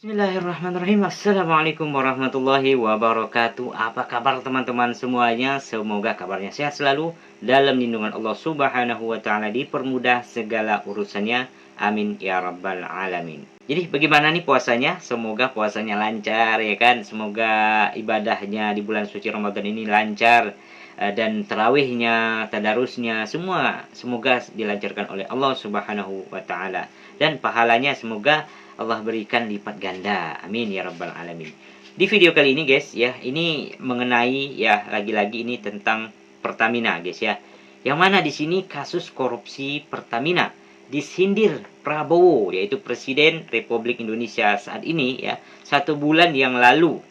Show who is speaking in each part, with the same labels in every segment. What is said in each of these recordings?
Speaker 1: Bismillahirrahmanirrahim. Assalamualaikum warahmatullahi wabarakatuh. Apa kabar teman-teman semuanya? Semoga kabarnya sehat selalu dalam lindungan Allah Subhanahu wa taala, dipermudah segala urusannya. Amin ya rabbal alamin. Jadi bagaimana nih puasanya? Semoga puasanya lancar ya kan. Semoga ibadahnya di bulan suci Ramadan ini lancar, dan tarawihnya, tadarusnya semua semoga dilancarkan oleh Allah Subhanahu wa taala, dan pahalanya semoga Allah berikan lipat ganda. Amin ya rabbal alamin. Di video kali ini guys ya, ini mengenai ya lagi-lagi ini tentang Pertamina guys ya. Yang mana di sini kasus korupsi Pertamina disindir Prabowo, yaitu Presiden Republik Indonesia saat ini ya, 1 bulan yang lalu.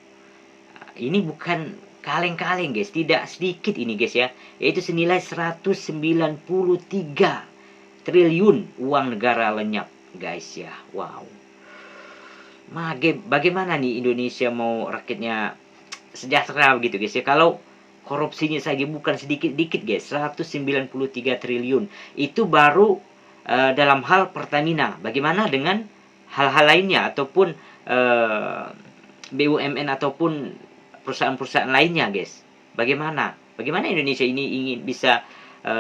Speaker 1: Ini bukan kaleng-kaleng guys, tidak sedikit ini guys ya, yaitu senilai 193 triliun uang negara lenyap guys ya. Wow. Bagaimana nih Indonesia mau rakyatnya sejahtera begitu guys ya, kalau korupsinya saja bukan sedikit-dikit guys, 193 triliun. Itu baru dalam hal Pertamina. Bagaimana dengan hal-hal lainnya ataupun BUMN ataupun perusahaan-perusahaan lainnya guys? Bagaimana Indonesia ini ingin bisa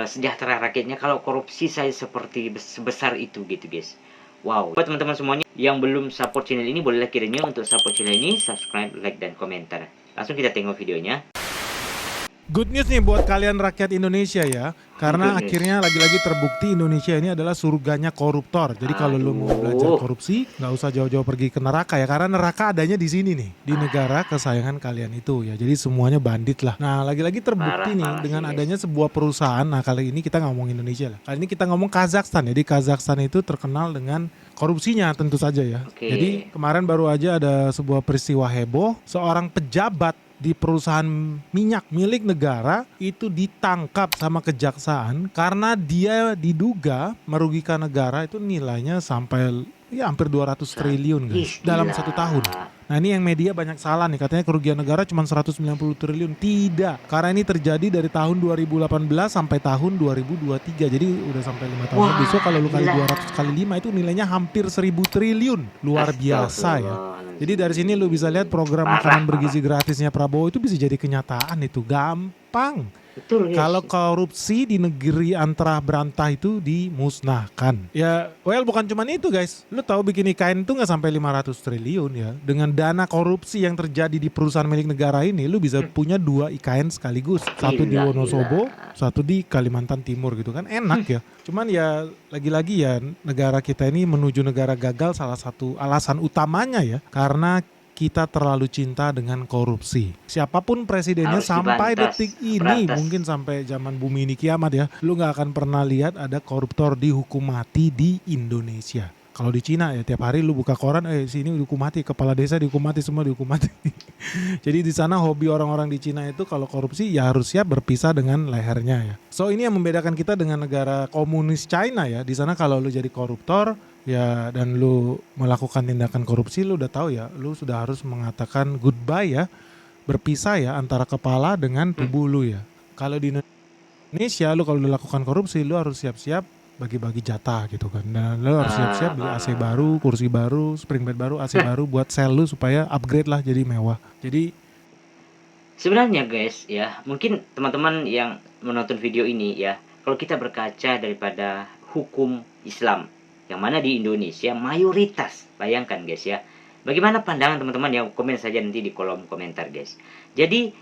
Speaker 1: sejahtera rakyatnya kalau korupsi saya seperti sebesar itu gitu guys. Wow. Buat teman-teman semuanya yang belum support channel ini, bolehlah kiranya untuk support channel ini, subscribe, like, dan komentar. Langsung kita tengok videonya.
Speaker 2: Good news nih buat kalian rakyat Indonesia ya, karena akhirnya lagi-lagi terbukti Indonesia ini adalah surganya koruptor. Jadi kalau lu mau belajar korupsi, nggak usah jauh-jauh pergi ke neraka ya, karena neraka adanya di sini nih, di negara kesayangan kalian itu ya. Jadi semuanya bandit lah. Nah lagi-lagi terbukti nih dengan adanya sebuah perusahaan. Nah kali ini kita ngomong Indonesia lah. Kali ini kita ngomong Kazakhstan. Jadi Kazakhstan itu terkenal dengan korupsinya tentu saja ya. Jadi kemarin baru aja ada sebuah peristiwa heboh, seorang pejabat di perusahaan minyak milik negara itu ditangkap sama kejaksaan karena dia diduga merugikan negara itu nilainya sampai ya hampir 200 triliun guys dalam 1 tahun. Nah ini yang media banyak salah nih, katanya kerugian negara cuma 190 triliun. Tidak, karena ini terjadi dari tahun 2018 sampai tahun 2023. Jadi udah sampai 5 tahun. Besok kalau lu kali 200 kali 5 itu nilainya hampir 1000 triliun. Luar biasa ya. Jadi dari sini lu bisa lihat program makanan bergizi gratisnya Prabowo itu bisa jadi kenyataan, itu gampang. Betul, yes. Kalau korupsi di negeri antara berantah itu dimusnahkan. Ya, well bukan cuma itu guys. Lu tahu bikin IKN itu nggak sampai 500 triliun ya. Dengan dana korupsi yang terjadi di perusahaan milik negara ini, lu bisa punya 2 IKN sekaligus. Satu di Wonosobo, satu di Kalimantan Timur gitu kan. Enak ya. Cuman ya lagi-lagi ya negara kita ini menuju negara gagal, salah satu alasan utamanya ya karena kita terlalu cinta dengan korupsi. Siapapun presidennya sampai detik ini, mungkin sampai zaman bumi ini kiamat ya, lu gak akan pernah lihat ada koruptor dihukum mati di Indonesia. Kalau di Cina ya tiap hari lu buka koran, sini dihukum mati, kepala desa dihukum mati, semua dihukum mati. Jadi di sana hobi orang-orang di Cina itu kalau korupsi ya harus siap berpisah dengan lehernya ya. So ini yang membedakan kita dengan negara komunis China ya. Di sana kalau lu jadi koruptor ya dan lu melakukan tindakan korupsi, lu udah tahu ya, lu sudah harus mengatakan goodbye ya, berpisah ya antara kepala dengan tubuh lu ya. Kalau di Indonesia lu kalau dilakukan korupsi, lu harus siap-siap bagi-bagi jatah gitu kan. Dan lu harus siap-siap beli AC baru, kursi baru, spring bed baru, AC baru buat sel lu supaya upgrade lah jadi mewah. Jadi
Speaker 1: sebenarnya guys ya, mungkin teman-teman yang menonton video ini ya, kalau kita berkaca daripada hukum Islam yang mana di Indonesia mayoritas, bayangkan guys ya, bagaimana pandangan teman-teman ya, komen saja nanti di kolom komentar guys. Jadi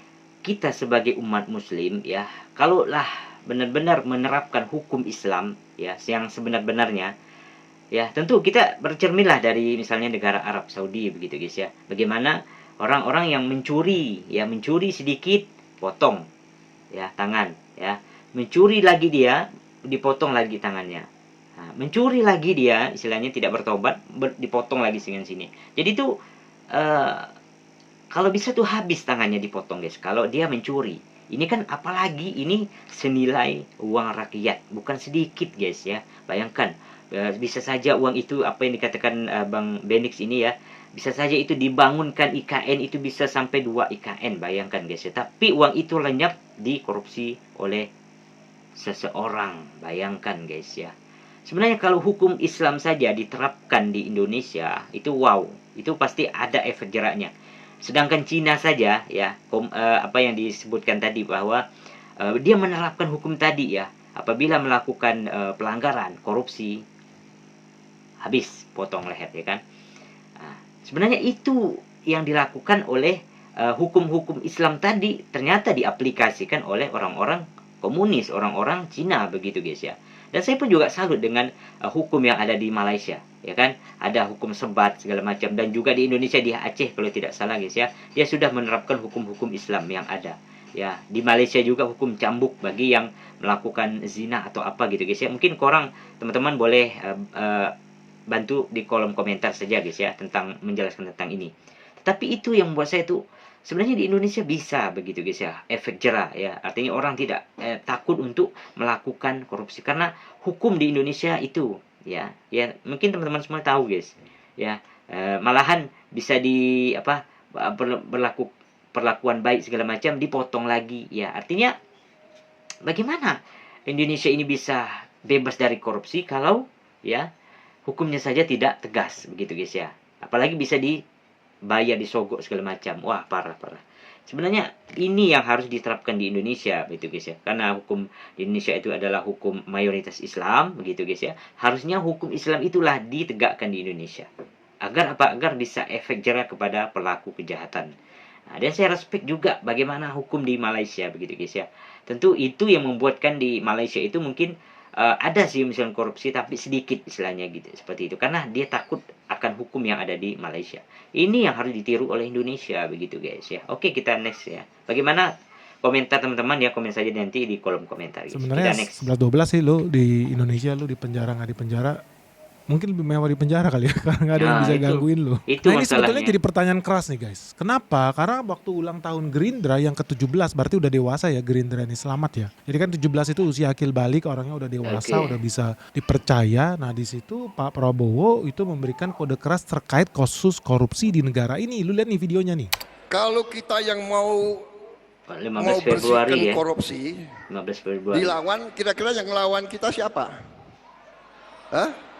Speaker 1: kita sebagai umat muslim ya, kalaulah benar-benar menerapkan hukum Islam ya yang sebenar-benarnya ya, tentu kita bercerminlah dari misalnya negara Arab Saudi begitu guys ya. Bagaimana orang-orang yang mencuri sedikit potong ya tangan ya, mencuri lagi dia dipotong lagi tangannya. Nah, mencuri lagi dia istilahnya tidak bertobat, dipotong lagi dengan sini. Jadi tuh kalau bisa tuh habis tangannya dipotong guys kalau dia mencuri. Ini kan apalagi ini senilai uang rakyat, bukan sedikit guys ya. Bayangkan bisa saja uang itu apa yang dikatakan Bang Benix ini ya, bisa saja itu dibangunkan IKN itu bisa sampai 2 IKN, bayangkan guys ya. Tapi uang itu lenyap dikorupsi oleh seseorang, bayangkan guys ya. Sebenarnya kalau hukum Islam saja diterapkan di Indonesia, itu wow, itu pasti ada efek jeraknya. Sedangkan Cina saja ya, apa yang disebutkan tadi bahwa dia menerapkan hukum tadi ya, apabila melakukan pelanggaran, korupsi, habis potong leher ya kan. Nah, sebenarnya itu yang dilakukan oleh hukum-hukum Islam tadi ternyata diaplikasikan oleh orang-orang komunis, orang-orang Cina begitu guys ya. Dan saya pun juga salut dengan hukum yang ada di Malaysia, ya kan? Ada hukum sebat segala macam, dan juga di Indonesia, di Aceh kalau tidak salah guys ya, dia sudah menerapkan hukum-hukum Islam yang ada. Ya, di Malaysia juga hukum cambuk bagi yang melakukan zina atau apa gitu guys ya. Mungkin korang teman-teman boleh bantu di kolom komentar saja guys ya tentang menjelaskan tentang ini. Tetapi itu yang membuat saya tuh sebenarnya di Indonesia bisa begitu guys ya, efek jerah ya. Artinya orang tidak takut untuk melakukan korupsi karena hukum di Indonesia itu ya. Ya, mungkin teman-teman semua tahu guys. Ya, malahan bisa di apa perlakuan baik segala macam dipotong lagi ya. Artinya bagaimana Indonesia ini bisa bebas dari korupsi kalau ya hukumnya saja tidak tegas begitu guys ya. Apalagi bisa dibayar, disogok segala macam. Wah, parah. Sebenarnya ini yang harus diterapkan di Indonesia begitu guys ya. Karena hukum di Indonesia itu adalah hukum mayoritas Islam begitu guys ya. Harusnya hukum Islam itulah ditegakkan di Indonesia. Agar apa? Agar bisa efek jerah kepada pelaku kejahatan. Nah, dan saya respect juga bagaimana hukum di Malaysia begitu guys ya. Tentu itu yang membuatkan di Malaysia itu mungkin ada sih misalnya korupsi tapi sedikit istilahnya gitu seperti itu karena dia takut akan hukum yang ada di Malaysia. Ini yang harus ditiru oleh Indonesia begitu guys ya. Oke, kita next ya. Bagaimana komentar teman-teman ya, komen saja nanti di kolom komentar guys.
Speaker 2: Sebenarnya 11-12 sih lo di Indonesia, lo di penjara nggak di penjara mungkin lebih mewah di penjara kali ya karena nggak ada yang bisa gangguin lo.
Speaker 1: Itu
Speaker 2: Nah ini sebetulnya jadi pertanyaan keras nih guys. Kenapa? Karena waktu ulang tahun Gerindra yang ke-17 berarti udah dewasa ya Gerindra ini, selamat ya. Jadi kan 17 itu usia akil balik, orangnya udah dewasa, udah bisa dipercaya. Nah di situ Pak Prabowo itu memberikan kode keras terkait kasus korupsi di negara ini. Lu lihat nih videonya nih.
Speaker 3: Kalau kita yang mau
Speaker 1: 15 Februari ya.
Speaker 3: Korupsi
Speaker 1: 15 Februari.
Speaker 3: dilawan, kira-kira yang lawan kita siapa? Hah?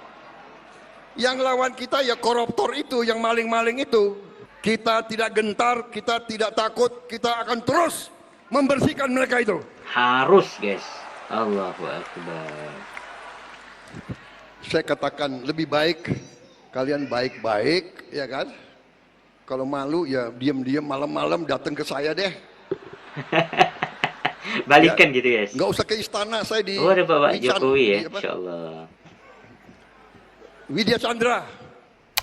Speaker 3: Yang lawan kita ya koruptor itu, yang maling-maling itu. Kita tidak gentar, kita tidak takut, kita akan terus membersihkan mereka itu.
Speaker 1: Harus guys. Allahu Akbar.
Speaker 3: Saya katakan lebih baik kalian baik-baik, ya kan? Kalau malu ya diam-diam malam-malam datang ke saya deh.
Speaker 1: Balikan
Speaker 3: ya,
Speaker 1: gitu guys.
Speaker 3: Nggak usah ke istana, saya di.
Speaker 1: Oh, ada Bapak Jokowi ya,
Speaker 3: apa?
Speaker 1: insyaallah.
Speaker 3: Widya Chandra.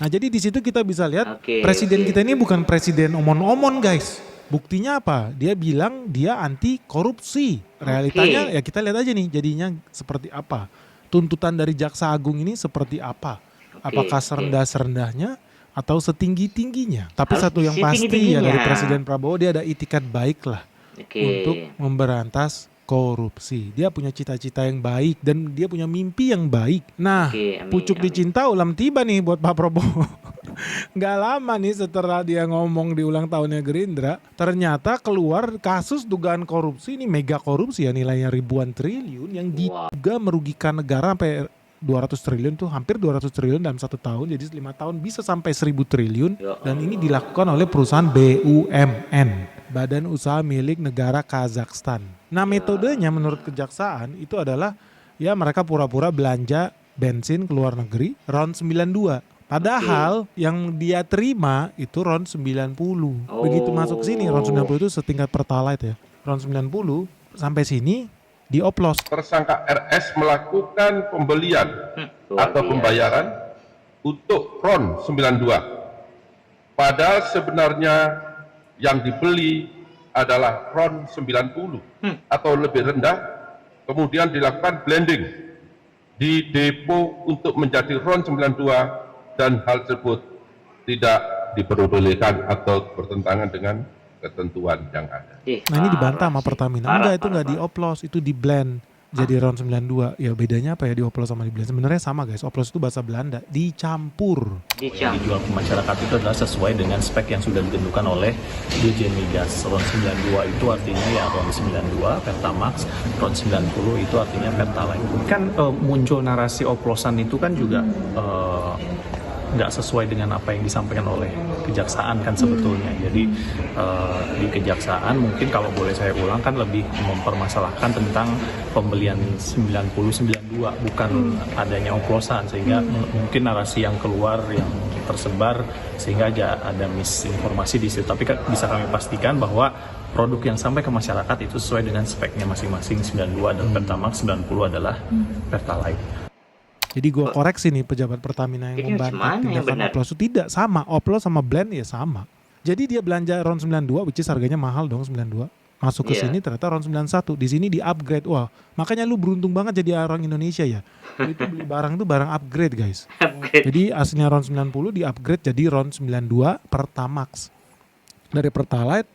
Speaker 2: Nah jadi di situ kita bisa lihat presiden kita ini bukan presiden omon-omon guys. Buktinya apa? Dia bilang dia anti korupsi. Realitanya ya kita lihat aja nih jadinya seperti apa. Tuntutan dari Jaksa Agung ini seperti apa. Apakah serendah-serendahnya atau setinggi-tingginya. Tapi satu yang pasti ya dari Presiden Prabowo dia ada itikat baik lah untuk memberantas korupsi. Dia punya cita-cita yang baik dan dia punya mimpi yang baik. Nah, pucuk dicinta ulam tiba nih buat Pak Prabowo. Gak lama nih setelah dia ngomong di ulang tahunnya Gerindra, ternyata keluar kasus dugaan korupsi, ini mega korupsi ya, nilainya ribuan triliun yang diduga merugikan negara sampai 200 triliun tuh, hampir 200 triliun dalam 1 tahun, jadi 5 tahun bisa sampai 1000 triliun dan ini dilakukan oleh perusahaan BUMN, Badan Usaha Milik Negara Kazakhstan. Nah metodenya menurut kejaksaan itu adalah ya mereka pura-pura belanja bensin ke luar negeri RON 92. Padahal yang dia terima itu RON 90. Begitu masuk ke sini RON 90 itu setingkat Pertalite ya. RON 90 sampai sini dioplos.
Speaker 4: Tersangka RS melakukan pembelian atau pembayaran untuk RON 92. Padahal sebenarnya yang dibeli adalah RON 90 atau lebih rendah, kemudian dilakukan blending di depo untuk menjadi RON 92 dan hal tersebut tidak diperbolehkan atau bertentangan dengan ketentuan yang ada.
Speaker 2: Nah ini dibantah sama Pertamina. Enggak, itu enggak dioplos, itu di blend. jadi RON 92. Ya bedanya apa ya di oplos sama di blend? Sebenarnya sama guys. Oplos itu bahasa Belanda, dicampur.
Speaker 5: Yang dijual ke masyarakat itu adalah sesuai dengan spek yang sudah ditentukan oleh Dirjen Migas. RON 92 itu artinya ya RON 92 Pertamax, RON 90 itu artinya Pertalite. Kan muncul narasi oplosan itu kan juga nggak sesuai dengan apa yang disampaikan oleh kejaksaan kan sebetulnya. Jadi di kejaksaan mungkin kalau boleh saya ulang kan lebih mempermasalahkan tentang pembelian 90-92 bukan adanya oplosan, sehingga mungkin narasi yang keluar yang tersebar sehingga ada misinformasi di situ. Tapi bisa kami pastikan bahwa produk yang sampai ke masyarakat itu sesuai dengan speknya masing-masing. 92 adalah Pertamax, 90 adalah Pertalite.
Speaker 2: Jadi gue koreksi nih pejabat Pertamina yang membantah tindakan oplos itu tidak sama. Oplos sama blend ya sama. Jadi dia belanja RON 92 which is harganya mahal dong 92. Masuk ke sini ternyata RON 91. Di sini di upgrade. Wah, makanya lu beruntung banget jadi orang Indonesia ya. Lu itu beli barang tuh barang upgrade guys. Jadi aslinya RON 90 di upgrade jadi RON 92 Pertamax. Dari Pertalite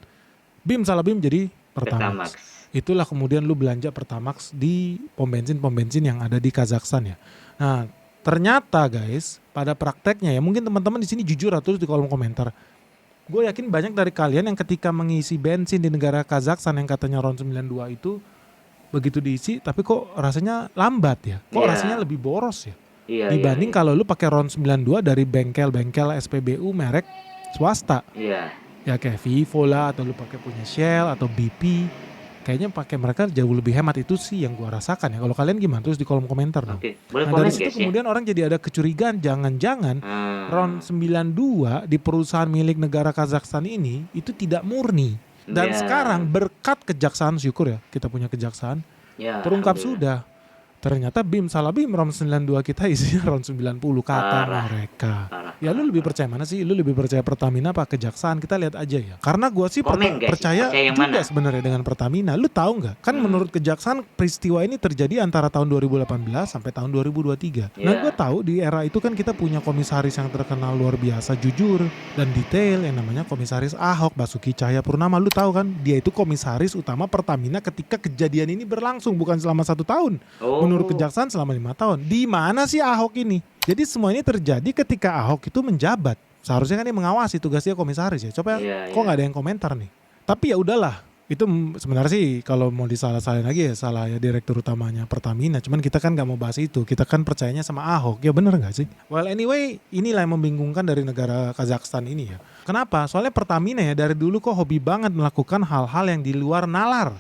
Speaker 2: BIM jadi Pertamax. Itulah kemudian lu belanja Pertamax di pom bensin yang ada di Kazakhstan ya. Nah, ternyata guys, pada prakteknya ya, mungkin teman-teman di sini jujur atau di kolom komentar. Gue yakin banyak dari kalian yang ketika mengisi bensin di negara Kazakhstan yang katanya RON 92 itu begitu diisi, tapi kok rasanya lambat ya? Kok rasanya lebih boros ya? Dibanding kalau lu pakai RON 92 dari bengkel-bengkel SPBU merek swasta. Ya kayak Vivo lah, atau lu pakai punya Shell atau BP. Kayaknya pakai mereka jauh lebih hemat, itu sih yang gua rasakan ya. Kalau kalian gimana? Terus di kolom komentar dong. Nah dari situ kemudian orang jadi ada kecurigaan, jangan-jangan RON 92 di perusahaan milik negara Kazakhstan ini itu tidak murni. Dan sekarang berkat kejaksaan, syukur ya kita punya kejaksaan, terungkap sudah. Ternyata BIM RON 92 kita isinya RON 90 kata mereka. Ya lu lebih percaya mana sih? Lu lebih percaya Pertamina apa kejaksaan? Kita lihat aja ya. Karena gua sih percaya juga sebenarnya dengan Pertamina. Lu tahu nggak? Kan menurut kejaksaan peristiwa ini terjadi antara tahun 2018 sampai tahun 2023. Nah gua tahu di era itu kan kita punya komisaris yang terkenal luar biasa jujur dan detail yang namanya komisaris Ahok, Basuki Cahayapurnama. Lu tahu kan? Dia itu komisaris utama Pertamina ketika kejadian ini berlangsung, bukan selama 1 tahun. Menurut kejaksaan selama 5 tahun. Di mana sih Ahok ini? Jadi semua ini terjadi ketika Ahok itu menjabat. Seharusnya kan dia mengawasi, tugasnya komisaris ya. Coba kok nggak ada yang komentar nih. Tapi ya udahlah. Itu sebenarnya sih kalau mau disalah-salahin lagi ya salah ya direktur utamanya Pertamina. Cuman kita kan nggak mau bahas itu. Kita kan percayanya sama Ahok. Ya bener nggak sih? Well anyway, inilah yang membingungkan dari negara Kazakhstan ini ya. Kenapa? Soalnya Pertamina ya dari dulu kok hobi banget melakukan hal-hal yang di luar nalar.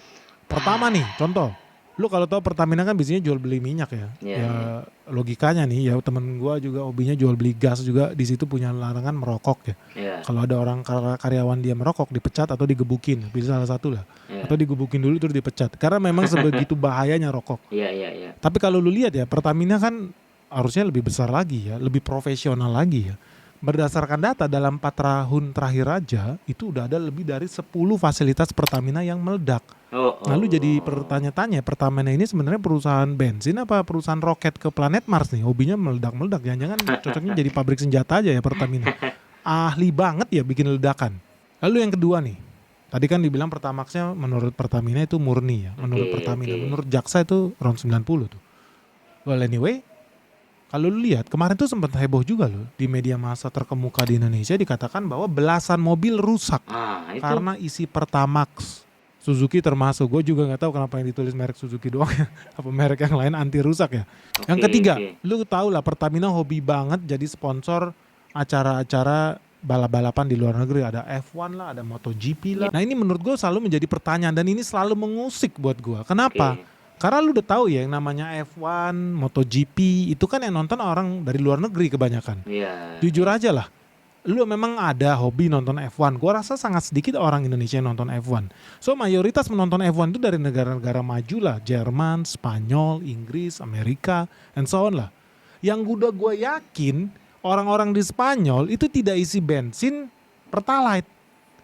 Speaker 2: Pertama nih, contoh. Lu kalau tahu Pertamina kan biasanya jual beli minyak ya. Ya logikanya nih ya temen gua juga hobinya jual beli gas juga, di situ punya larangan merokok ya. Kalau ada orang karyawan dia merokok dipecat atau digebukin, pilih salah satu lah. Atau digebukin dulu terus dipecat. Karena memang sebegitu bahayanya rokok. Tapi kalau lu lihat ya Pertamina kan harusnya lebih besar lagi ya, lebih profesional lagi ya. Berdasarkan data dalam 4 tahun terakhir aja itu udah ada lebih dari 10 fasilitas Pertamina yang meledak. Lalu jadi pertanyaan-tanya, Pertamina ini sebenarnya perusahaan bensin apa perusahaan roket ke planet Mars nih? Hobinya meledak-meledak, jangan-jangan cocoknya jadi pabrik senjata aja ya Pertamina. Ahli banget ya bikin ledakan. Lalu yang kedua nih, tadi kan dibilang Pertamaxnya menurut Pertamina itu murni ya. Menurut Pertamina, menurut Jaksa itu RON 90 tuh. Well anyway, kalau lu lihat kemarin tuh sempat heboh juga loh di media massa terkemuka di Indonesia dikatakan bahwa belasan mobil rusak karena isi Pertamax. Suzuki termasuk, gue juga nggak tahu kenapa yang ditulis merek Suzuki doang ya, apa merek yang lain anti rusak ya. Yang ketiga, lu tahu lah Pertamina hobi banget jadi sponsor acara-acara balap-balapan di luar negeri, ada F1 lah, ada MotoGP lah. Nah ini menurut gue selalu menjadi pertanyaan dan ini selalu mengusik buat gue. Kenapa? Karena lu udah tahu ya yang namanya F1, MotoGP itu kan yang nonton orang dari luar negeri kebanyakan. Jujur aja lah, lu memang ada hobi nonton F1. Gua rasa sangat sedikit orang Indonesia yang nonton F1. So mayoritas menonton F1 itu dari negara-negara maju lah, Jerman, Spanyol, Inggris, Amerika, and so on lah. Yang udah gue yakin orang-orang di Spanyol itu tidak isi bensin Pertalite.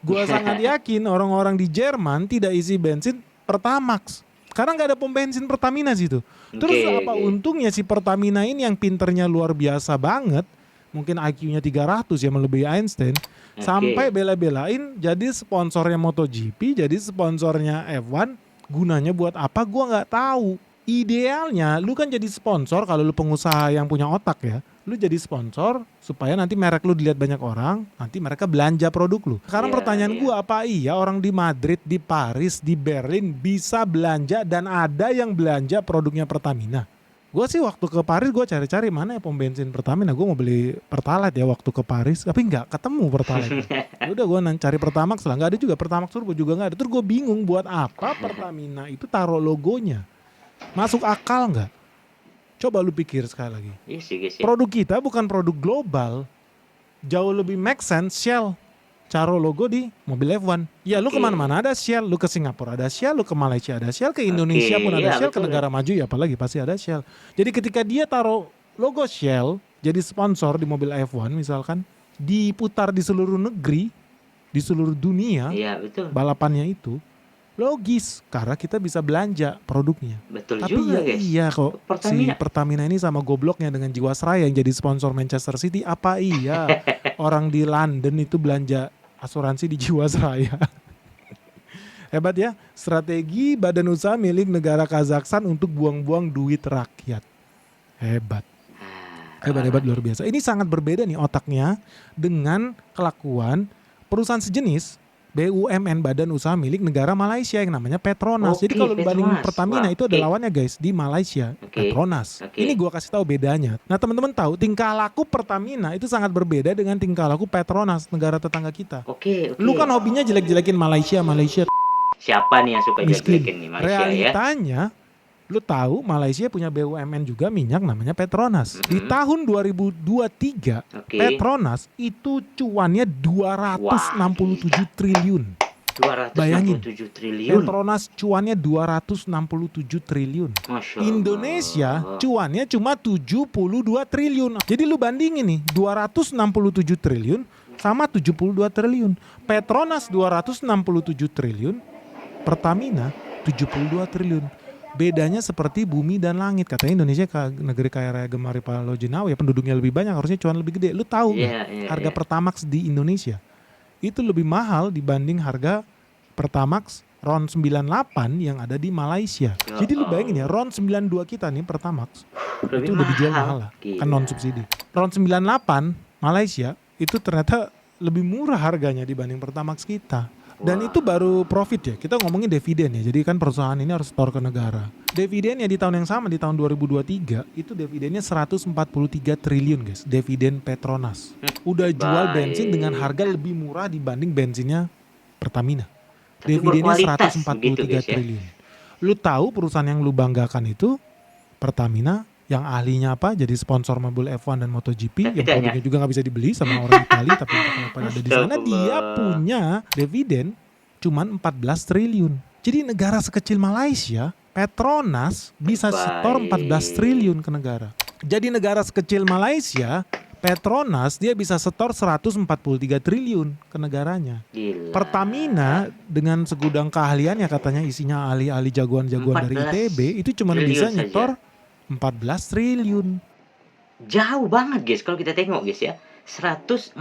Speaker 2: Gue sangat yakin orang-orang di Jerman tidak isi bensin Pertamax. Karena nggak ada pom bensin Pertamina situ. Terus apa untungnya si Pertamina ini yang pinternya luar biasa banget, mungkin IQ-nya 300 ya melebihi Einstein, sampai bela-belain jadi sponsornya MotoGP, jadi sponsornya F1, gunanya buat apa gua nggak tahu. Idealnya lu kan jadi sponsor kalau lu pengusaha yang punya otak ya. Lu jadi sponsor supaya nanti merek lu dilihat banyak orang, nanti mereka belanja produk lu. Sekarang
Speaker 1: Iya,
Speaker 2: pertanyaan
Speaker 1: iya.
Speaker 2: gua, apa iya orang di Madrid, di Paris, di Berlin bisa belanja dan ada yang belanja produknya Pertamina? Gue sih waktu ke Paris gue cari-cari mana ya pom bensin Pertamina. Gue mau beli Pertalite ya waktu ke Paris, tapi nggak ketemu Pertalite. Udah gue cari Pertamax lah, nggak ada juga. Pertamax Turbo juga nggak ada. Terus gue bingung buat apa Pertamina itu taruh logonya. Masuk akal nggak? Coba lu pikir sekali lagi.
Speaker 1: Iya sih guys ya.
Speaker 2: Produk kita bukan produk global. Jauh lebih make sense Shell taruh logo di mobil F1. Ya lu
Speaker 1: Oke.
Speaker 2: kemana-mana ada Shell. Lu ke Singapura ada Shell, lu ke Malaysia ada Shell, ke Indonesia pun ada
Speaker 1: iya,
Speaker 2: Shell, ke
Speaker 1: betul.
Speaker 2: negara maju ya apalagi pasti ada Shell. Jadi ketika dia taruh logo Shell jadi sponsor di mobil F1 misalkan, diputar di seluruh negeri, di seluruh dunia
Speaker 1: Iya betul.
Speaker 2: balapannya itu, logis karena kita bisa belanja produknya.
Speaker 1: Betul
Speaker 2: Tapi
Speaker 1: juga
Speaker 2: ya
Speaker 1: guys.
Speaker 2: iya kok si
Speaker 1: Pertamina.
Speaker 2: Pertamina ini sama gobloknya dengan Jiwasraya yang jadi sponsor Manchester City, apa iya orang di London itu belanja asuransi di Jiwasraya? Hebat ya, strategi badan usaha milik negara Kazakhstan untuk buang-buang duit rakyat. Hebat. Hebat luar biasa. Ini sangat berbeda nih otaknya dengan kelakuan perusahaan sejenis BUMN badan usaha milik negara Malaysia yang namanya Petronas.
Speaker 1: Oke,
Speaker 2: Jadi kalau dibanding
Speaker 1: Petronas.
Speaker 2: Pertamina
Speaker 1: Wah,
Speaker 2: itu ada
Speaker 1: oke.
Speaker 2: lawannya guys di Malaysia,
Speaker 1: Oke,
Speaker 2: Petronas.
Speaker 1: oke.
Speaker 2: Ini gua kasih tahu bedanya. Nah, teman-teman tahu tingkah laku Pertamina itu sangat berbeda dengan tingkah laku Petronas, negara tetangga kita.
Speaker 1: Oke.
Speaker 2: Lu kan hobinya jelek-jelekin Malaysia.
Speaker 1: Siapa nih yang suka
Speaker 2: Miskin.
Speaker 1: jelek-jelekin nih Malaysia ya?
Speaker 2: Realitanya, lu tahu Malaysia punya BUMN juga minyak namanya Petronas. Di tahun 2023,
Speaker 1: Oke.
Speaker 2: Petronas itu cuannya 267 triliun.
Speaker 1: 267 triliun.
Speaker 2: Petronas cuannya 267 triliun.
Speaker 1: Masya Allah.
Speaker 2: Indonesia cuannya cuma 72 triliun. Jadi lu bandingin nih, 267 triliun sama 72 triliun. Petronas 267 triliun, Pertamina 72 triliun. Bedanya seperti bumi dan langit. Katanya Indonesia negeri kaya raya gemari Palau Jinawa ya, penduduknya lebih banyak harusnya cuan lebih gede. Lu tahu nggak harga Pertamax di Indonesia itu lebih mahal dibanding harga Pertamax RON 98 yang ada di Malaysia.
Speaker 1: Ya
Speaker 2: Jadi lu bayangin ya, RON 92 kita nih Pertamax itu udah dijual mahal lah, kan non subsidi. RON 98 Malaysia itu ternyata lebih murah harganya dibanding Pertamax kita. Dan itu baru profit ya, kita ngomongin dividen ya. Jadi kan perusahaan ini harus store ke negara. Dividennya di tahun yang sama, di tahun 2023 itu dividennya 143 triliun guys, dividen Petronas. Udah jual bensin dengan harga lebih murah dibanding bensinnya Pertamina.
Speaker 1: Tapi
Speaker 2: Dividennya
Speaker 1: berkualitas
Speaker 2: 143
Speaker 1: begitu, guys, ya.
Speaker 2: triliun. Lu tahu perusahaan yang lu banggakan itu Pertamina yang ahlinya apa? Jadi sponsor mobil F1 dan MotoGP, yang produknya juga nggak bisa dibeli sama orang Italia, tapi pada ada di sana, dia punya dividen cuman 14 triliun. Jadi negara sekecil Malaysia, Petronas bisa setor 14 triliun ke negara. Jadi negara sekecil Malaysia, Petronas dia bisa setor 143 triliun ke negaranya.
Speaker 1: Gila.
Speaker 2: Pertamina dengan segudang keahliannya, katanya isinya ahli-ahli jagoan-jagoan dari
Speaker 1: 14
Speaker 2: ITB, itu cuma
Speaker 1: triliun
Speaker 2: bisa
Speaker 1: saja.
Speaker 2: nyetor 14 triliun.
Speaker 1: Jauh banget guys kalau kita tengok guys ya. 143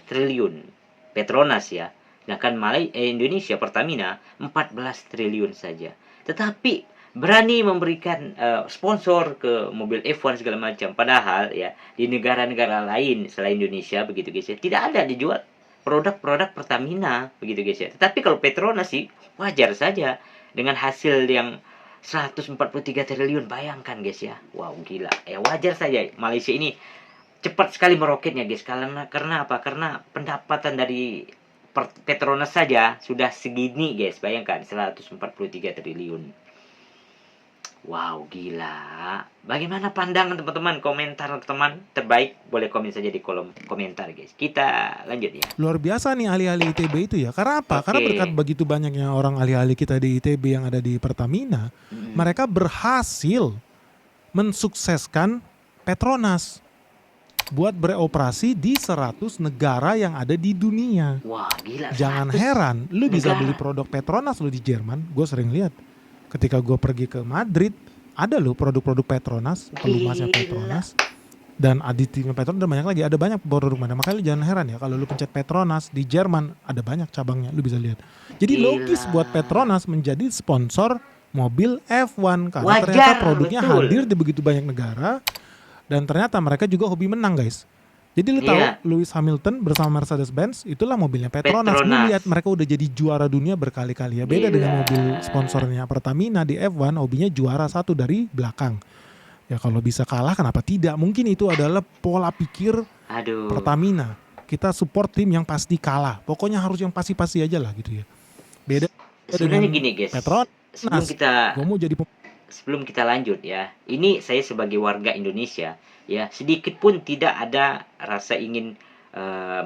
Speaker 1: triliun Petronas ya. Sedangkan Indonesia Pertamina 14 triliun saja. Tetapi berani memberikan sponsor ke mobil F1 segala macam. Padahal ya di negara-negara lain selain Indonesia begitu guys ya, tidak ada dijual produk-produk Pertamina begitu guys ya. Tetapi kalau Petronas sih wajar saja dengan hasil yang 143 triliun, bayangkan guys ya. Wow, gila. Ya wajar saja Malaysia ini cepat sekali meroketnya guys. Karena apa? Karena pendapatan dari Petronas saja sudah segini guys. Bayangkan 143 triliun. Wow, gila. Bagaimana pandangan teman-teman? Komentar teman terbaik boleh komen saja di kolom komentar guys. Kita lanjut ya.
Speaker 2: Luar biasa nih ahli-ahli ITB itu ya. Karena apa? Karena berkat begitu banyaknya orang ahli-ahli kita di ITB yang ada di Pertamina, mereka berhasil mensukseskan Petronas buat beroperasi di 100 negara yang ada di dunia.
Speaker 1: Wah, gila.
Speaker 2: Jangan
Speaker 1: 100
Speaker 2: heran, lu bisa
Speaker 1: negara.
Speaker 2: beli produk Petronas lu di Jerman. Gue sering lihat. Ketika gue pergi ke Madrid, ada loh produk-produk Petronas, pelumasnya Petronas, dan aditifnya Petronas, dan banyak lagi. Ada banyak produk mana. Makanya lu jangan heran ya, kalau lu pencet Petronas di Jerman, ada banyak cabangnya, lu bisa lihat. Jadi logis buat Petronas menjadi sponsor mobil F1 karena
Speaker 1: Wajar,
Speaker 2: ternyata produknya
Speaker 1: betul.
Speaker 2: hadir di begitu banyak negara dan ternyata mereka juga hobi menang, guys. Jadi lu tahu
Speaker 1: Iya.
Speaker 2: Lewis Hamilton bersama Mercedes-Benz itulah mobilnya Petronas. Lu
Speaker 1: Petronas.
Speaker 2: lihat mereka udah jadi juara dunia berkali-kali ya. Beda
Speaker 1: Gila.
Speaker 2: dengan mobil sponsornya Pertamina di F1, hobinya juara satu dari belakang. Ya kalau bisa kalah kenapa tidak? Mungkin itu adalah pola pikir
Speaker 1: Aduh.
Speaker 2: Pertamina. Kita support tim yang pasti kalah. Pokoknya harus yang pasti-pasti aja lah gitu ya. Beda
Speaker 1: Sebenarnya
Speaker 2: dengan
Speaker 1: gini guys,
Speaker 2: Petronas.
Speaker 1: sebelum
Speaker 2: Gua mau jadi
Speaker 1: kita lanjut ya, ini saya sebagai warga Indonesia ya, sedikit pun tidak ada rasa ingin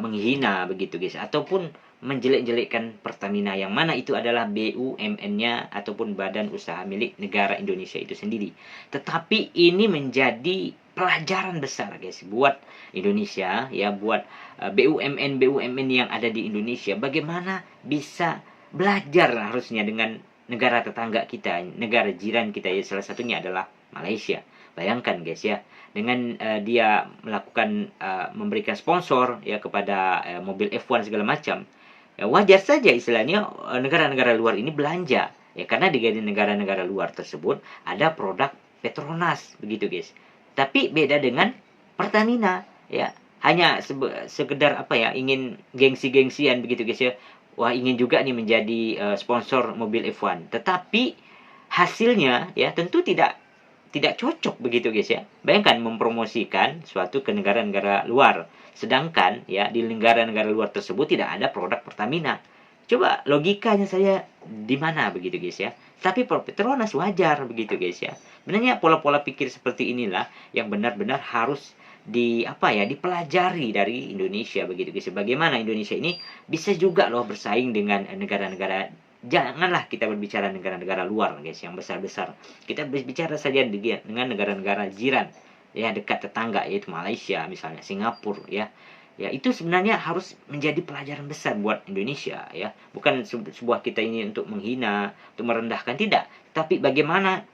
Speaker 1: menghina begitu guys, ataupun menjelek-jelekkan Pertamina, yang mana itu adalah BUMN-nya ataupun badan usaha milik negara Indonesia itu sendiri. Tetapi ini menjadi pelajaran besar guys buat Indonesia ya, buat BUMN yang ada di Indonesia, bagaimana bisa belajar harusnya dengan negara tetangga kita, negara jiran kita ya, salah satunya adalah Malaysia. Bayangkan guys ya, dengan dia melakukan memberikan sponsor ya kepada mobil F1 segala macam, ya wajar saja istilahnya negara-negara luar ini belanja ya, karena di negara-negara luar tersebut ada produk Petronas begitu guys. Tapi beda dengan Pertamina ya, hanya sekedar apa ya, ingin gengsi-gengsian begitu guys ya. Wah, ingin juga nih menjadi sponsor mobil F1. Tetapi hasilnya ya tentu tidak cocok begitu guys ya. Bayangkan mempromosikan suatu ke negara-negara luar, sedangkan ya di negara-negara luar tersebut tidak ada produk Pertamina. Coba logikanya saya di mana begitu guys ya. Tapi Petronas wajar begitu guys ya. Sebenarnya pola-pola pikir seperti inilah yang benar-benar harus dipelajari dari Indonesia begitu guys. Bagaimana Indonesia ini bisa juga loh bersaing dengan negara-negara, janganlah kita berbicara negara-negara luar guys yang besar-besar. Kita berbicara saja dengan negara-negara jiran ya, dekat tetangga, yaitu Malaysia misalnya, Singapura ya. Ya itu sebenarnya harus menjadi pelajaran besar buat Indonesia ya. Bukan sebuah kita ini untuk menghina, untuk merendahkan, tidak. Tapi bagaimana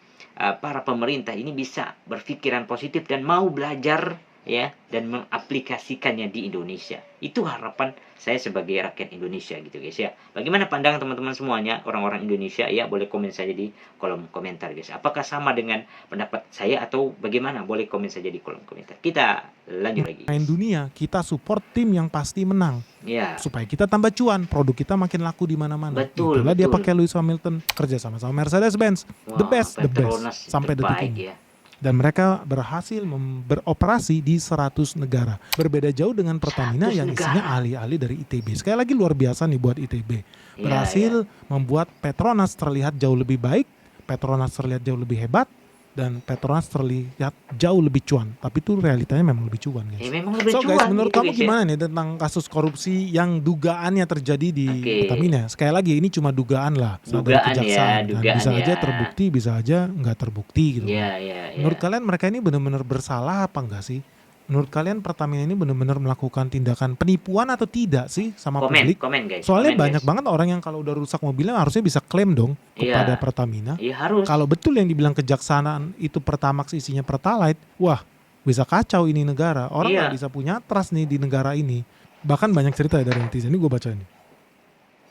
Speaker 1: para pemerintah ini bisa berpikiran positif dan mau belajar ya, dan mengaplikasikannya di Indonesia. Itu harapan saya sebagai rakyat Indonesia gitu guys ya. Bagaimana pandangan teman-teman semuanya, orang-orang Indonesia ya, boleh komen saja di kolom komentar guys. Apakah sama dengan pendapat saya atau bagaimana? Boleh komen saja di kolom komentar. Kita lanjut lagi.
Speaker 2: main dunia, kita support tim yang pasti menang.
Speaker 1: Ya.
Speaker 2: Supaya kita tambah cuan, produk kita makin laku di mana-mana.
Speaker 1: Betul,
Speaker 2: Itulah dia
Speaker 1: betul.
Speaker 2: pakai Lewis Hamilton kerja sama Mercedes-Benz. The
Speaker 1: Wah,
Speaker 2: best
Speaker 1: Petronas
Speaker 2: sampai detik
Speaker 1: terbaik
Speaker 2: ini.
Speaker 1: ya.
Speaker 2: Dan mereka berhasil beroperasi di 100 negara. Berbeda jauh dengan Pertamina
Speaker 1: 100
Speaker 2: yang isinya
Speaker 1: negara.
Speaker 2: ahli-ahli dari ITB. Sekali lagi luar biasa nih buat ITB.
Speaker 1: Iya,
Speaker 2: Berhasil membuat Petronas terlihat jauh lebih baik, Petronas terlihat jauh lebih hebat, dan Petronas terlihat jauh lebih cuan. Tapi itu realitanya memang lebih cuan guys.
Speaker 1: Ya memang lebih
Speaker 2: So guys,
Speaker 1: cuan
Speaker 2: menurut
Speaker 1: gitu,
Speaker 2: kamu
Speaker 1: guys, ya.
Speaker 2: gimana nih tentang kasus korupsi yang dugaannya terjadi di
Speaker 1: Oke.
Speaker 2: Pertamina? Sekali lagi ini cuma dugaan lah, dari
Speaker 1: Dugaan ya,
Speaker 2: kejaksaan. Dan
Speaker 1: dugaan
Speaker 2: bisa aja
Speaker 1: ya.
Speaker 2: terbukti, bisa aja nggak terbukti gitu.
Speaker 1: Iya, iya, iya.
Speaker 2: Menurut kalian mereka ini benar-benar bersalah apa enggak sih? Menurut kalian Pertamina ini benar-benar melakukan tindakan penipuan atau tidak sih sama publik?
Speaker 1: Komen guys.
Speaker 2: Soalnya
Speaker 1: komen,
Speaker 2: banyak
Speaker 1: guys.
Speaker 2: banget orang yang kalau udah rusak mobilnya harusnya bisa klaim dong
Speaker 1: Iya.
Speaker 2: kepada Pertamina.
Speaker 1: Iya harus.
Speaker 2: Kalau betul yang dibilang kejaksaan itu Pertamax isinya Pertalite, wah bisa kacau ini negara. Orang
Speaker 1: Iya.
Speaker 2: nggak bisa punya trust nih di negara ini. Bahkan banyak cerita ya dari netizen. Ini gue baca nih.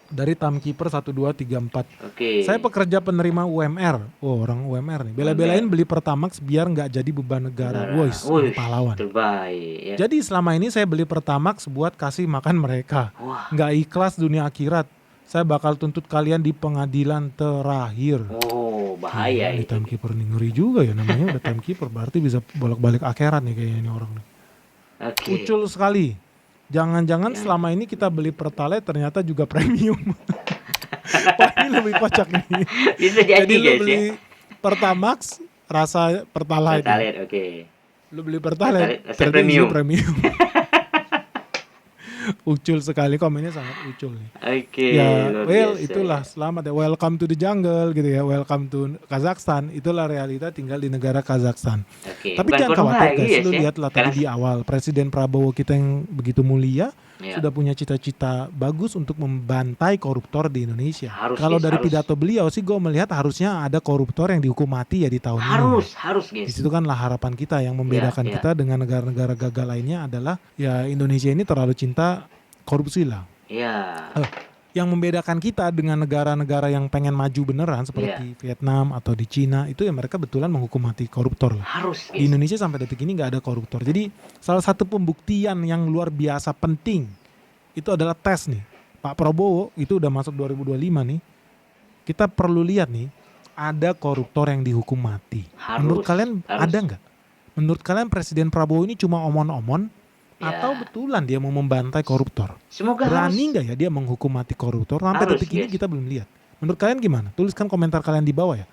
Speaker 2: Dari Timekeeper 1234.
Speaker 1: Oke.
Speaker 2: Saya pekerja penerima UMR. Oh, orang UMR nih. Bela-belain beli Pertamax biar nggak jadi beban negara. Wois,
Speaker 1: Wih,
Speaker 2: pahlawan.
Speaker 1: terbaik ya.
Speaker 2: Jadi selama ini saya beli Pertamax buat kasih makan mereka.
Speaker 1: Wah.
Speaker 2: Nggak ikhlas dunia akhirat. Saya bakal tuntut kalian di pengadilan terakhir.
Speaker 1: Oh, bahaya
Speaker 2: Di
Speaker 1: itu.
Speaker 2: Timekeeper nih, ngeri juga ya namanya udah Timekeeper. Berarti bisa bolak-balik akhirat nih kayaknya ini orang nih.
Speaker 1: Oke.
Speaker 2: Ucul sekali. Jangan-jangan selama ini kita beli Pertalite ternyata juga premium. Wah, ini lebih kocak nih.
Speaker 1: Bisa jadi
Speaker 2: Jadi lu
Speaker 1: guys
Speaker 2: beli
Speaker 1: ya.
Speaker 2: Pertamax rasa Pertalite.
Speaker 1: Pertalite, oke.
Speaker 2: Lu beli Pertalite
Speaker 1: Pertalite rasa
Speaker 2: ternyata
Speaker 1: premium.
Speaker 2: isinya premium. Ucul sekali, komennya sangat ucul nih.
Speaker 1: Oke.
Speaker 2: Ya,
Speaker 1: luar
Speaker 2: well
Speaker 1: biasa.
Speaker 2: itulah selamat ya. Welcome to the jungle gitu ya. Welcome to Kazakhstan. Itulah realita tinggal di negara Kazakhstan.
Speaker 1: Oke.
Speaker 2: Tapi
Speaker 1: bukan
Speaker 2: jangan
Speaker 1: korban
Speaker 2: khawatir
Speaker 1: lagi,
Speaker 2: guys, lu
Speaker 1: ya.
Speaker 2: lihatlah tadi di awal Presiden Prabowo kita yang begitu mulia
Speaker 1: Ya.
Speaker 2: sudah punya cita-cita bagus untuk membantai koruptor di Indonesia.
Speaker 1: Harus,
Speaker 2: Kalau
Speaker 1: guys,
Speaker 2: dari
Speaker 1: harus.
Speaker 2: pidato beliau sih gue melihat harusnya ada koruptor yang dihukum mati ya di tahun ini.
Speaker 1: Harus
Speaker 2: Di
Speaker 1: guys.
Speaker 2: situ kan lah harapan kita yang membedakan
Speaker 1: Ya, ya.
Speaker 2: kita dengan negara-negara gagal lainnya adalah ya Indonesia ini terlalu cinta korupsi lah.
Speaker 1: Ya.
Speaker 2: Yang membedakan kita dengan negara-negara yang pengen maju beneran seperti Vietnam atau di Cina itu ya mereka betulan menghukum mati koruptor lah.
Speaker 1: Harus
Speaker 2: Di
Speaker 1: guys.
Speaker 2: Indonesia sampai detik ini nggak ada koruptor. Jadi salah satu pembuktian yang luar biasa penting itu adalah tes nih. Pak Prabowo itu udah masuk 2025 nih. Kita perlu lihat nih, ada koruptor yang dihukum mati. Menurut kalian ada nggak? Menurut kalian Presiden Prabowo ini cuma omon-omon atau betulan dia mau membantai koruptor?
Speaker 1: Semoga
Speaker 2: Berani nggak ya dia menghukum mati koruptor? Sampai
Speaker 1: Harus,
Speaker 2: detik ini
Speaker 1: guys.
Speaker 2: kita belum lihat. Menurut kalian gimana? Tuliskan komentar kalian di bawah ya.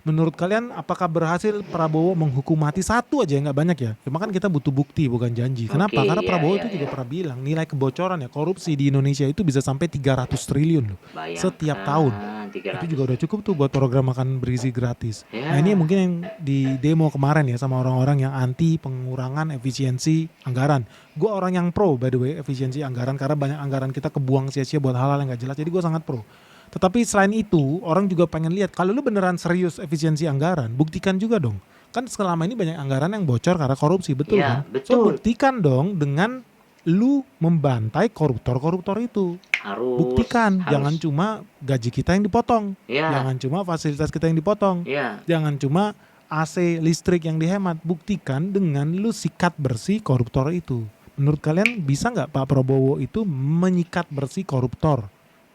Speaker 2: Menurut kalian apakah berhasil Prabowo menghukum mati satu aja ya, nggak banyak ya? Cuma kan kita butuh bukti bukan janji. Kenapa?
Speaker 1: Oke,
Speaker 2: Karena
Speaker 1: iya,
Speaker 2: Prabowo
Speaker 1: iya,
Speaker 2: itu juga
Speaker 1: iya.
Speaker 2: pernah bilang nilai kebocoran ya korupsi di Indonesia itu bisa sampai 300 triliun loh.
Speaker 1: Bayangkan,
Speaker 2: Setiap tahun.
Speaker 1: 300.
Speaker 2: Itu juga udah cukup tuh buat program makan bergizi gratis.
Speaker 1: Ya.
Speaker 2: Nah ini mungkin yang di demo kemarin ya sama orang-orang yang anti pengurangan efisiensi anggaran. Gue orang yang pro by the way efisiensi anggaran karena banyak anggaran kita kebuang sia-sia buat hal-hal yang gak jelas. Jadi gue sangat pro. Tetapi selain itu orang juga pengen lihat kalau lu beneran serius efisiensi anggaran, buktikan juga dong. Kan selama ini banyak anggaran yang bocor karena korupsi, betul
Speaker 1: Ya,
Speaker 2: kan?
Speaker 1: betul.
Speaker 2: So buktikan dong dengan lu membantai koruptor-koruptor itu.
Speaker 1: Harus.
Speaker 2: Buktikan,
Speaker 1: harus.
Speaker 2: jangan cuma gaji kita yang dipotong.
Speaker 1: Ya.
Speaker 2: Jangan cuma fasilitas kita yang dipotong.
Speaker 1: Ya.
Speaker 2: Jangan cuma AC listrik yang dihemat. Buktikan dengan lu sikat bersih koruptor itu. Menurut kalian bisa nggak Pak Prabowo itu menyikat bersih koruptor?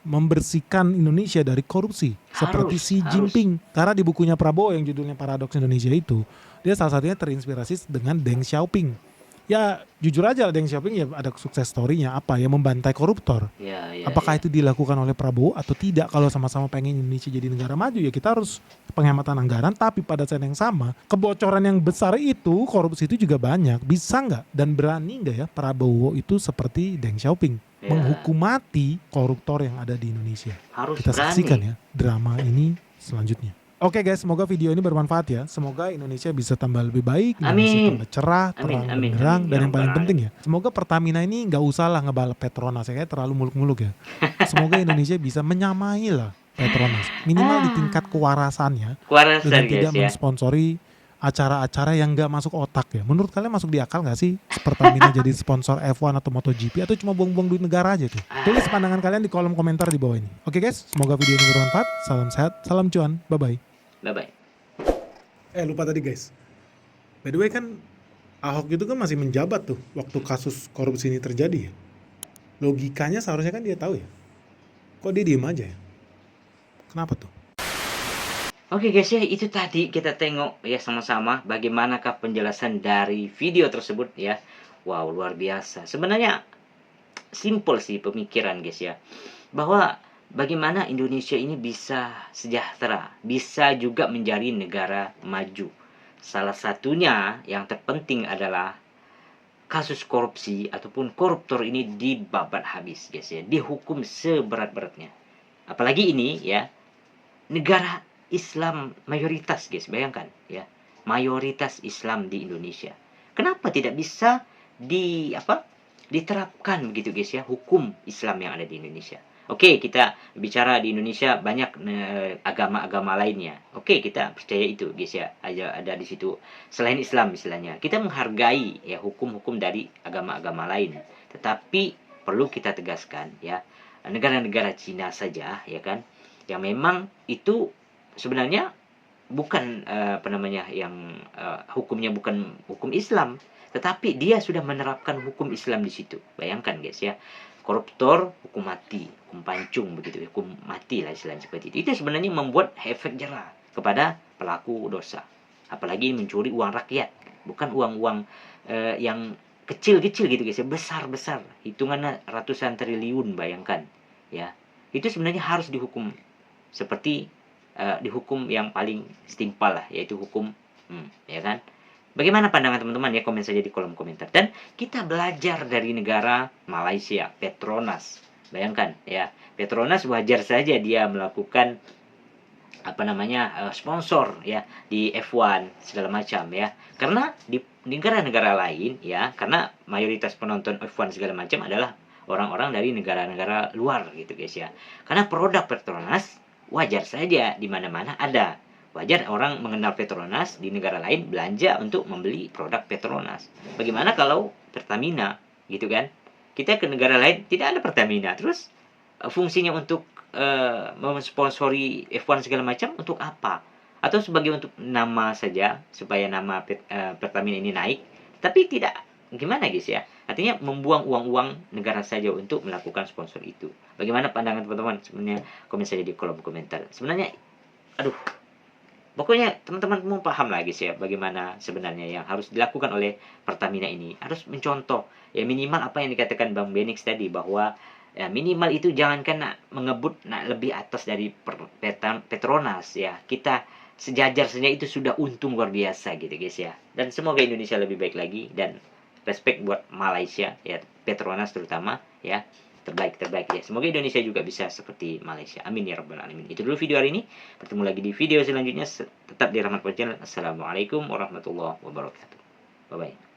Speaker 2: Membersihkan Indonesia dari korupsi seperti Xi Jinping. Karena di bukunya Prabowo yang judulnya Paradoks Indonesia itu, dia salah satunya terinspirasi dengan Deng Xiaoping. Ya jujur aja Deng Xiaoping ya ada sukses story-nya apa ya membantai koruptor.
Speaker 1: Ya,
Speaker 2: Apakah itu dilakukan oleh Prabowo atau tidak? Kalau sama-sama pengen Indonesia jadi negara maju ya kita harus penghematan anggaran. Tapi pada saat yang sama kebocoran yang besar itu, korupsi itu juga banyak. Bisa nggak dan berani nggak ya Prabowo itu seperti Deng Xiaoping menghukum mati koruptor yang ada di Indonesia?
Speaker 1: Harus
Speaker 2: Kita
Speaker 1: berani.
Speaker 2: saksikan ya drama ini selanjutnya. Oke guys, semoga video ini bermanfaat ya. Semoga Indonesia bisa tambah lebih baik, Indonesia
Speaker 1: Amin.
Speaker 2: tambah cerah, terang benderang, dan yang paling penting ya, semoga Pertamina ini nggak usah lah ngebalap Petronas ya, kayak terlalu muluk-muluk ya. Semoga Indonesia bisa menyamai lah Petronas, minimal di tingkat kewarasannya,
Speaker 1: Kewarasan
Speaker 2: dengan
Speaker 1: guys
Speaker 2: tidak
Speaker 1: ya.
Speaker 2: mensponsori acara-acara yang nggak masuk otak ya. Menurut kalian masuk di akal nggak sih Pertamina jadi sponsor F1 atau MotoGP atau cuma buang-buang duit negara aja tuh? Tulis pandangan kalian di kolom komentar di bawah ini. Oke guys, semoga video ini bermanfaat. Salam sehat, salam cuan, bye-bye.
Speaker 1: Bye-bye.
Speaker 2: Lupa tadi guys. By the way kan Ahok itu kan masih menjabat tuh waktu kasus korupsi ini terjadi ya. Logikanya seharusnya kan dia tahu ya. Kok dia diem aja ya? Kenapa tuh?
Speaker 1: Oke guys ya, itu tadi kita tengok ya sama-sama bagaimanakah penjelasan dari video tersebut ya. Wow, luar biasa. Sebenarnya simple sih pemikiran guys ya. Bahwa bagaimana Indonesia ini bisa sejahtera, bisa juga menjadi negara maju. Salah satunya yang terpenting adalah kasus korupsi ataupun koruptor ini dibabat habis guys ya, dihukum seberat-beratnya. Apalagi ini ya, negara Islam mayoritas guys, bayangkan ya, mayoritas Islam di Indonesia. Kenapa tidak bisa diterapkan begitu guys ya, hukum Islam yang ada di Indonesia? Oke, kita bicara di Indonesia banyak agama-agama lainnya. Oke, kita percaya itu guys ya, ada di situ. Selain Islam istilahnya, kita menghargai ya hukum-hukum dari agama-agama lain. Tetapi perlu kita tegaskan ya, negara-negara Cina saja ya kan, yang memang itu sebenarnya bukan hukumnya bukan hukum Islam, tetapi dia sudah menerapkan hukum Islam di situ. Bayangkan guys ya. Koruptor hukum mati, hukum pancung begitu, hukum mati lah istilahnya seperti itu. Itu sebenarnya membuat efek jerah kepada pelaku dosa. Apalagi mencuri uang rakyat, bukan uang-uang yang kecil-kecil gitu guys ya, besar-besar, hitungannya ratusan triliun, bayangkan ya. Itu sebenarnya harus dihukum seperti dihukum yang paling setimpal lah, yaitu hukum ya kan. Bagaimana pandangan teman-teman ya, komen saja di kolom komentar. Dan kita belajar dari negara Malaysia, Petronas. Bayangkan ya, Petronas wajar saja dia melakukan sponsor ya di F1 segala macam ya. Karena di negara-negara lain ya, karena mayoritas penonton F1 segala macam adalah orang-orang dari negara-negara luar gitu guys ya. Karena produk Petronas wajar saja di mana-mana ada. Wajar orang mengenal Petronas di negara lain belanja untuk membeli produk Petronas. Bagaimana kalau Pertamina gitu kan? Kita ke negara lain tidak ada Pertamina, terus fungsinya untuk mensponsori F1 segala macam untuk apa? Atau sebagai untuk nama saja supaya nama Pertamina ini naik, tapi tidak gimana guys ya? Artinya membuang uang-uang negara saja untuk melakukan sponsor itu. Bagaimana pandangan teman-teman? Sebenarnya komen saja di kolom komentar. Sebenarnya aduh, pokoknya teman-teman mau paham lah guys ya, bagaimana sebenarnya yang harus dilakukan oleh Pertamina ini. Harus mencontoh ya, minimal apa yang dikatakan Bang Benix tadi, bahwa ya minimal itu jangankan nak mengebut nak lebih atas dari Petronas ya. Kita sejajar saja itu sudah untung luar biasa gitu guys ya. Dan semoga Indonesia lebih baik lagi, dan respect buat Malaysia ya, Petronas terutama ya. Terbaik ya. Semoga Indonesia juga bisa seperti Malaysia. Amin ya rabbal alamin. Itu dulu video hari ini. Bertemu lagi di video selanjutnya. Tetap di Rahmat Channel. Assalamualaikum warahmatullahi wabarakatuh. Bye bye.